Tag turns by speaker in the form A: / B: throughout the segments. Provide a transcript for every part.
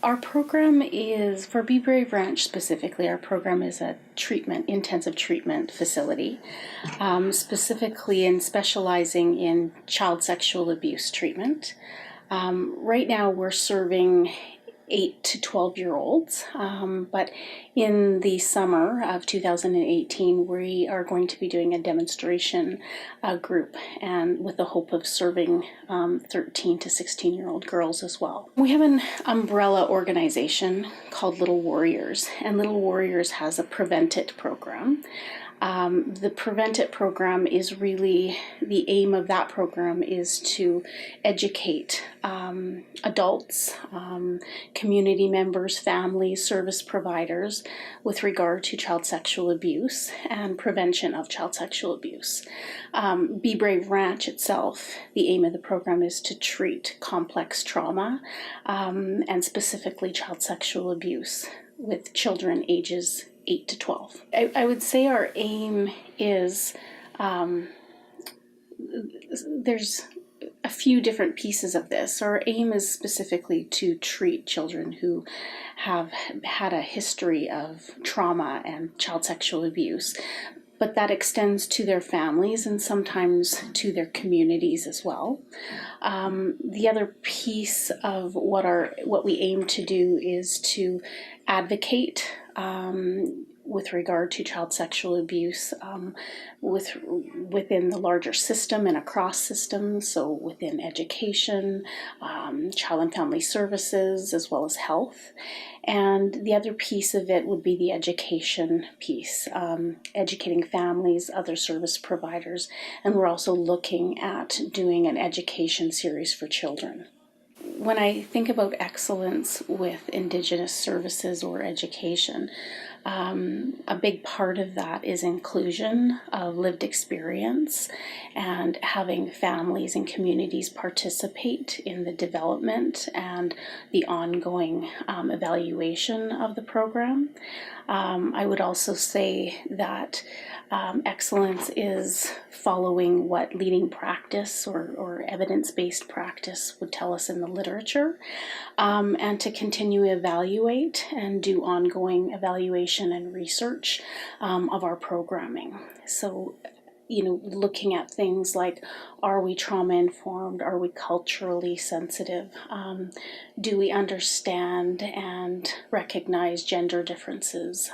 A: Our program is, for Be Brave Ranch specifically, our program is a intensive treatment facility, specifically in specializing in child sexual abuse treatment. Right now we're serving 8 to 12-year-olds, but in the summer of 2018 we are going to be doing a demonstration group, and with the hope of serving 13 to 16-year-old girls as well. We have an umbrella organization called Little Warriors, and Little Warriors has a Preventive Program. The Preventive Program is really, the aim of that program is to educate adults, community members, families, service providers with regard to child sexual abuse and prevention of child sexual abuse. Be Brave Ranch itself, the aim of the program is to treat complex trauma and specifically child sexual abuse with children ages 8 to 12. I would say our aim is, there's a few different pieces of this. Our aim is specifically to treat children who have had a history of trauma and child sexual abuse, but that extends to their families and sometimes to their communities as well. The other piece of what we aim to do is to advocate with regard to child sexual abuse within the larger system and across systems, so within education, child and family services, as well as health. And the other piece of it would be the education piece, educating families, other service providers, and we're also looking at doing an education series for children. When I think about excellence with Indigenous services or education, a big part of that is inclusion of lived experience and having families and communities participate in the development and the ongoing evaluation of the program. I would also say that excellence is following what leading practice or evidence-based practice would tell us in the literature, and to continue to evaluate and do ongoing evaluation and research of our programming. So, looking at things like, are we trauma informed? Are we culturally sensitive? Do we understand and recognize gender differences?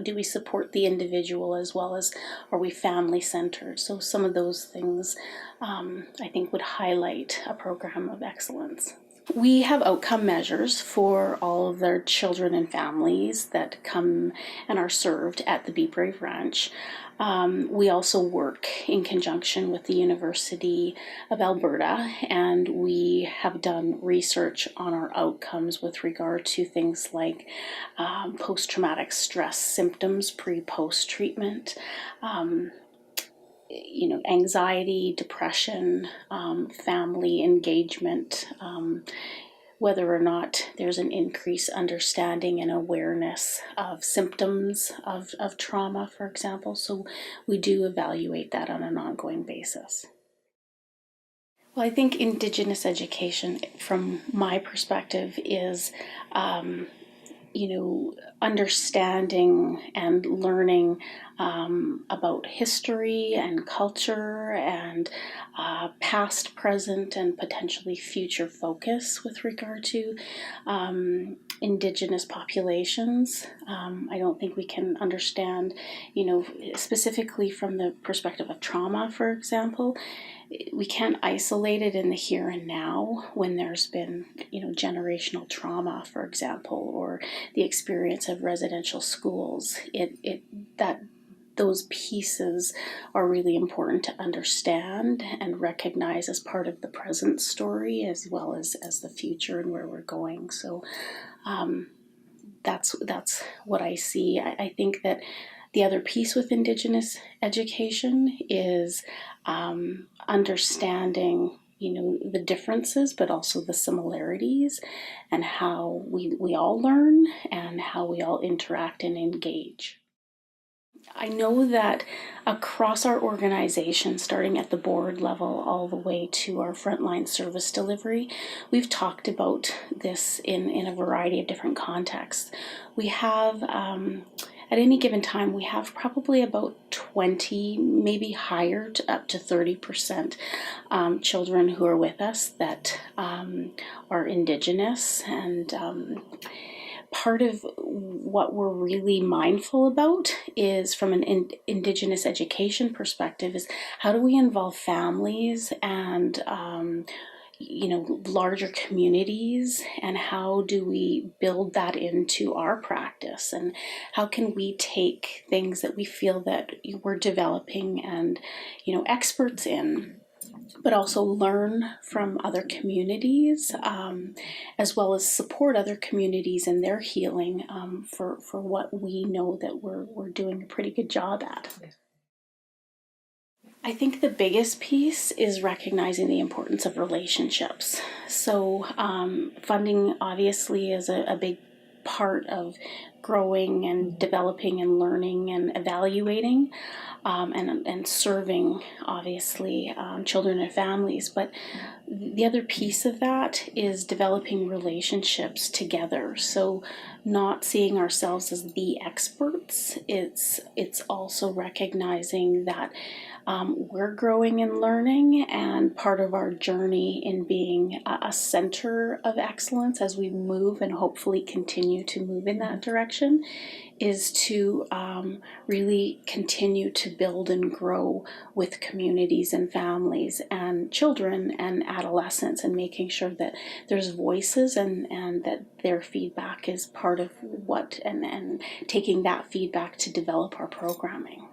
A: Do we support the individual as well as are we family centered? So some of those things I think would highlight a program of excellence. We have outcome measures for all of their children and families that come and are served at the Be Brave Ranch. We also work in conjunction with the University of Alberta, and we have done research on our outcomes with regard to things like post-traumatic stress symptoms pre-post treatment, anxiety, depression, family engagement, whether or not there's an increased understanding and awareness of symptoms of trauma, for example. So we do evaluate that on an ongoing basis. Well, I think Indigenous education, from my perspective, is understanding and learning about history and culture and past, present, and potentially future focus with regard to Indigenous populations. I don't think we can understand, specifically from the perspective of trauma, for example. We can't isolate it in the here and now when there's been, generational trauma, for example, or the experience of residential schools. Those pieces are really important to understand and recognize as part of the present story as well as the future and where we're going. So that's what I see. I think that the other piece with Indigenous education is understanding, the differences, but also the similarities, and how we all learn and how we all interact and engage. I know that across our organization, starting at the board level all the way to our frontline service delivery, we've talked about this in a variety of different contexts. We have, at any given time, we have probably about 20, maybe higher, to up to 30% children who are with us that are Indigenous, and part of what we're really mindful about is, from an Indigenous education perspective, is how do we involve families and larger communities, and how do we build that into our practice, and how can we take things that we feel that we're developing and experts in, but also learn from other communities, as well as support other communities in their healing, for what we know that we're doing a pretty good job at. I think the biggest piece is recognizing the importance of relationships. So funding obviously is a big part of growing and developing and learning and evaluating, and serving, obviously, children and families. But the other piece of that is developing relationships together. So not seeing ourselves as the experts, it's also recognizing that we're growing and learning, and part of our journey in being a center of excellence as we move and hopefully continue to move in that direction is to really continue to build and grow with communities and families and children and adolescents, and making sure that there's voices and that their feedback is part of what, and taking that feedback to develop our programming.